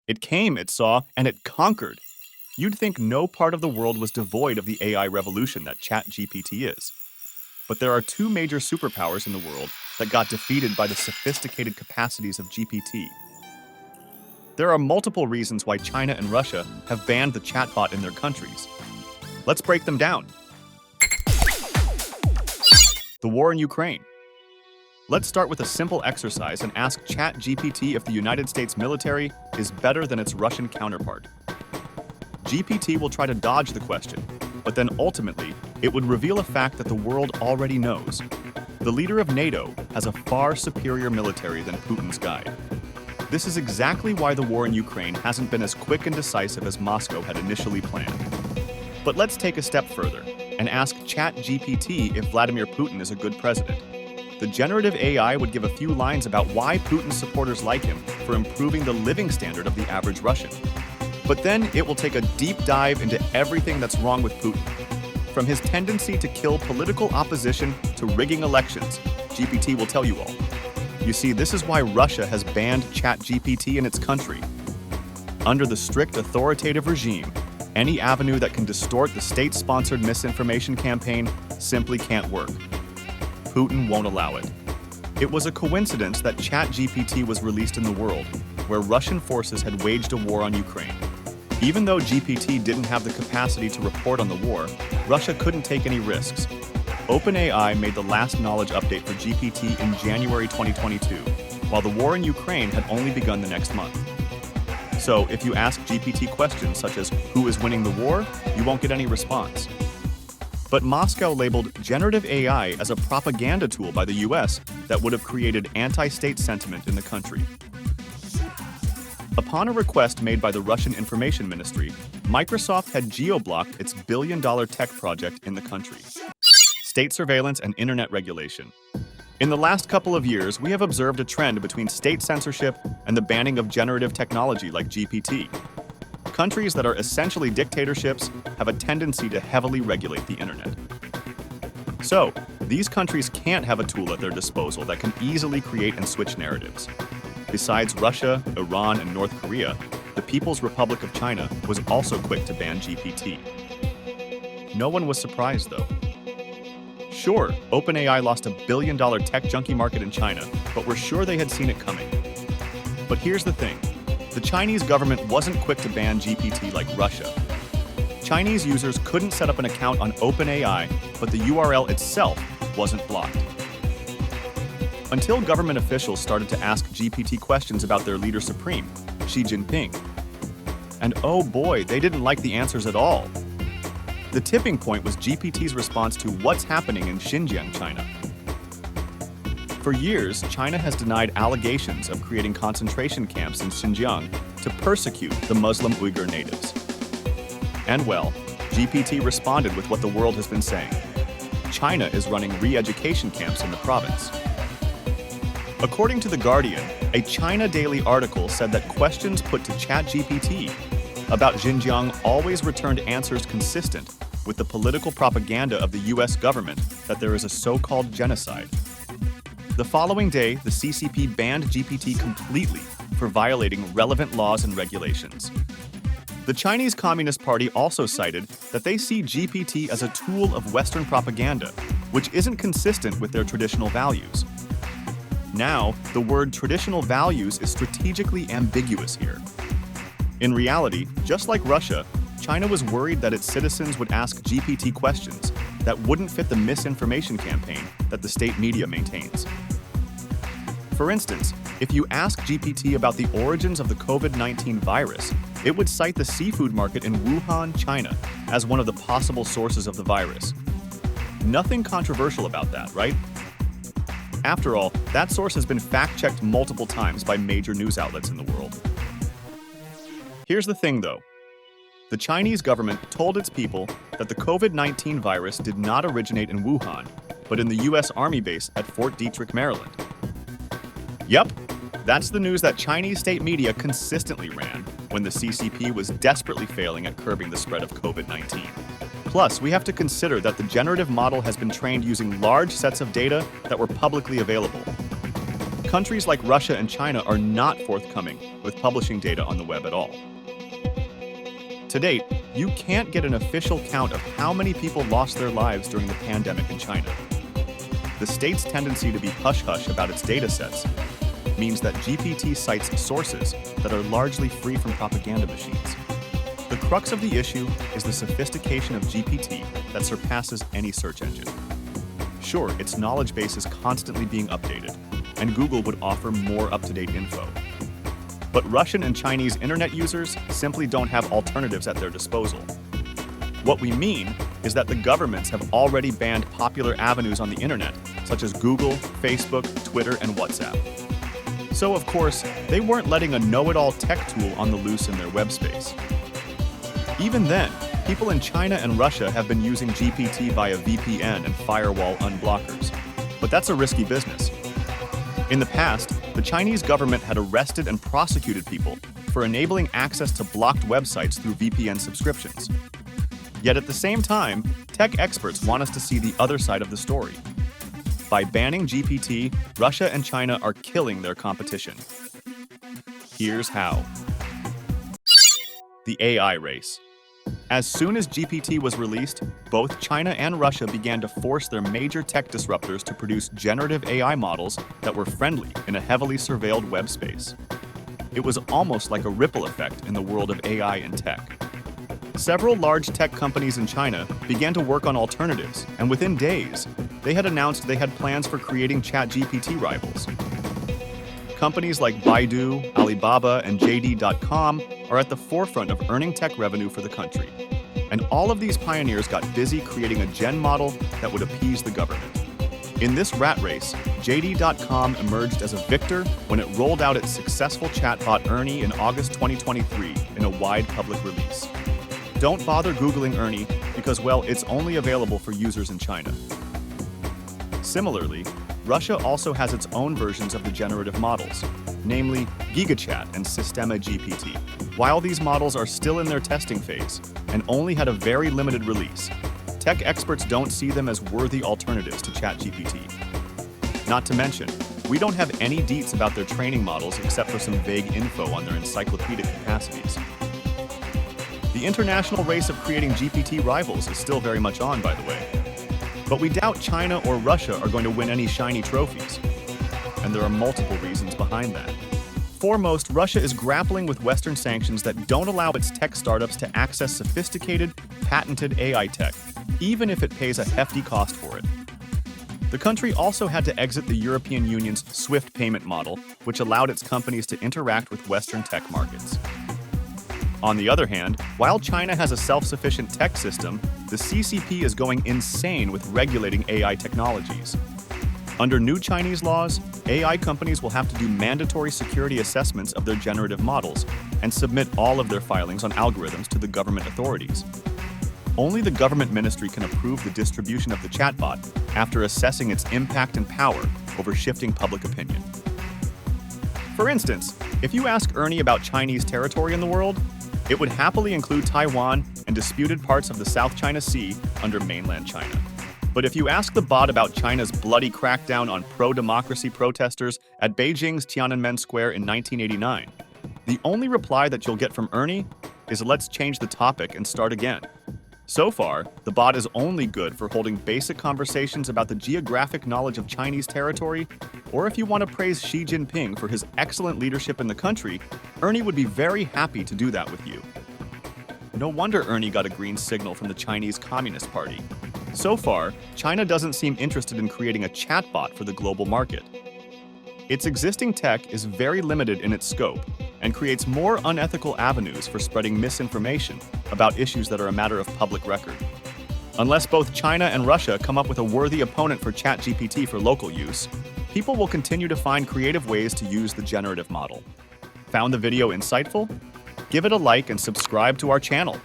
It came, it saw, and it conquered. You'd think no part of the world was devoid of the AI revolution that Chat GPT is. But there are two major superpowers in the world that got defeated by the sophisticated capacities of GPT. There are multiple reasons why China and Russia have banned the chatbot in their countries. Let's break them down. The war in Ukraine. Let's start with a simple exercise and ask Chat GPT if the United States military is better than its Russian counterpart. GPT will try to dodge the question, but then ultimately, it would reveal a fact that the world already knows. The leader of NATO has a far superior military than Putin's guy. This is exactly why the war in Ukraine hasn't been as quick and decisive as Moscow had initially planned. But let's take a step further and ask ChatGPT if Vladimir Putin is a good president. The generative AI would give a few lines about why Putin's supporters like him for improving the living standard of the average Russian. But then it will take a deep dive into everything that's wrong with Putin. From his tendency to kill political opposition to rigging elections, GPT will tell you all. You see, this is why Russia has banned ChatGPT in its country. Under the strict authoritative regime, any avenue that can distort the state-sponsored misinformation campaign simply can't work. Putin won't allow it. It was a coincidence that ChatGPT was released in the world, where Russian forces had waged a war on Ukraine. Even though GPT didn't have the capacity to report on the war, Russia couldn't take any risks. OpenAI made the last knowledge update for GPT in January 2022, while the war in Ukraine had only begun the next month. So, if you ask GPT questions such as who is winning the war, you won't get any response. But Moscow labeled generative AI as a propaganda tool by the US that would have created anti-state sentiment in the country. Upon a request made by the Russian Information Ministry, Microsoft had geo-blocked its billion-dollar tech project in the country. State surveillance and internet regulation. In the last couple of years, we have observed a trend between state censorship and the banning of generative technology like GPT. Countries that are essentially dictatorships have a tendency to heavily regulate the internet. So, these countries can't have a tool at their disposal that can easily create and switch narratives. Besides Russia, Iran, and North Korea, the People's Republic of China was also quick to ban GPT. No one was surprised, though. Sure, OpenAI lost a billion-dollar tech junkie market in China, but we're sure they had seen it coming. But here's the thing. The Chinese government wasn't quick to ban GPT like Russia. Chinese users couldn't set up an account on OpenAI, but the URL itself wasn't blocked. Until government officials started to ask GPT questions about their leader supreme, Xi Jinping. And oh boy, they didn't like the answers at all. The tipping point was GPT's response to what's happening in Xinjiang, China. For years, China has denied allegations of creating concentration camps in Xinjiang to persecute the Muslim Uyghur natives. And well, GPT responded with what the world has been saying. China is running re-education camps in the province. According to The Guardian, a China Daily article said that questions put to ChatGPT about Xinjiang always returned answers consistent with the political propaganda of the US government that there is a so-called genocide. The following day, the CCP banned GPT completely for violating relevant laws and regulations. The Chinese Communist Party also cited that they see GPT as a tool of Western propaganda, which isn't consistent with their traditional values. Now, the word traditional values is strategically ambiguous here. In reality, just like Russia, China was worried that its citizens would ask GPT questions that wouldn't fit the misinformation campaign that the state media maintains. For instance, if you ask GPT about the origins of the COVID-19 virus, it would cite the seafood market in Wuhan, China, as one of the possible sources of the virus. Nothing controversial about that, right? After all, that source has been fact-checked multiple times by major news outlets in the world. Here's the thing, though. The Chinese government told its people that the COVID-19 virus did not originate in Wuhan, but in the US Army base at Fort Detrick, Maryland. Yep, that's the news that Chinese state media consistently ran when the CCP was desperately failing at curbing the spread of COVID-19. Plus, we have to consider that the generative model has been trained using large sets of data that were publicly available. countries like Russia and China are not forthcoming with publishing data on the web at all. To date, you can't get an official count of how many people lost their lives during the pandemic in China. The state's tendency to be hush-hush about its datasets means that GPT cites sources that are largely free from propaganda machines. The crux of the issue is the sophistication of GPT that surpasses any search engine. Sure, its knowledge base is constantly being updated, and Google would offer more up-to-date info. But Russian and Chinese internet users simply don't have alternatives at their disposal. What we mean is that the governments have already banned popular avenues on the internet, such as Google, Facebook, Twitter, and WhatsApp. So, of course, they weren't letting a know-it-all tech tool on the loose in their web space. Even then, people in China and Russia have been using GPT via VPN and firewall unblockers. But that's a risky business. In the past, the Chinese government had arrested and prosecuted people for enabling access to blocked websites through VPN subscriptions. Yet at the same time, tech experts want us to see the other side of the story. By banning GPT, Russia and China are killing their competition. Here's how. The AI race. As soon as GPT was released, both China and Russia began to force their major tech disruptors to produce generative AI models that were friendly in a heavily surveilled web space. It was almost like a ripple effect in the world of AI and tech. Several large tech companies in China began to work on alternatives, and within days, they had announced they had plans for creating Chat GPT rivals. Companies like Baidu, Alibaba, and JD.com are at the forefront of earning tech revenue for the country. And all of these pioneers got busy creating a gen model that would appease the government. In this rat race, JD.com emerged as a victor when it rolled out its successful chatbot Ernie in August 2023 in a wide public release. Don't bother Googling Ernie because, well, it's only available for users in China. Similarly, Russia also has its own versions of the generative models, namely GigaChat and Systema GPT. While these models are still in their testing phase and only had a very limited release, tech experts don't see them as worthy alternatives to ChatGPT. Not to mention, we don't have any deets about their training models except for some vague info on their encyclopedic capacities. The international race of creating GPT rivals is still very much on, by the way. But we doubt China or Russia are going to win any shiny trophies. And there are multiple reasons behind that. Foremost, Russia is grappling with Western sanctions that don't allow its tech startups to access sophisticated, patented AI tech, even if it pays a hefty cost for it. The country also had to exit the European Union's SWIFT payment model, which allowed its companies to interact with Western tech markets. On the other hand, while China has a self-sufficient tech system, the CCP is going insane with regulating AI technologies. Under new Chinese laws, AI companies will have to do mandatory security assessments of their generative models and submit all of their filings on algorithms to the government authorities. Only the government ministry can approve the distribution of the chatbot after assessing its impact and power over shifting public opinion. For instance, if you ask Ernie about Chinese territory in the world, it would happily include Taiwan and disputed parts of the South China Sea under mainland China. But if you ask the bot about China's bloody crackdown on pro-democracy protesters at Beijing's Tiananmen Square in 1989, the only reply that you'll get from Ernie is let's change the topic and start again. So far, the bot is only good for holding basic conversations about the geographic knowledge of Chinese territory, or if you want to praise Xi Jinping for his excellent leadership in the country, Ernie would be very happy to do that with you. No wonder Ernie got a green signal from the Chinese Communist Party. So far, China doesn't seem interested in creating a chatbot for the global market. Its existing tech is very limited in its scope and creates more unethical avenues for spreading misinformation about issues that are a matter of public record. Unless both China and Russia come up with a worthy opponent for ChatGPT for local use, people will continue to find creative ways to use the generative model. Found the video insightful? Give it a like and subscribe to our channel.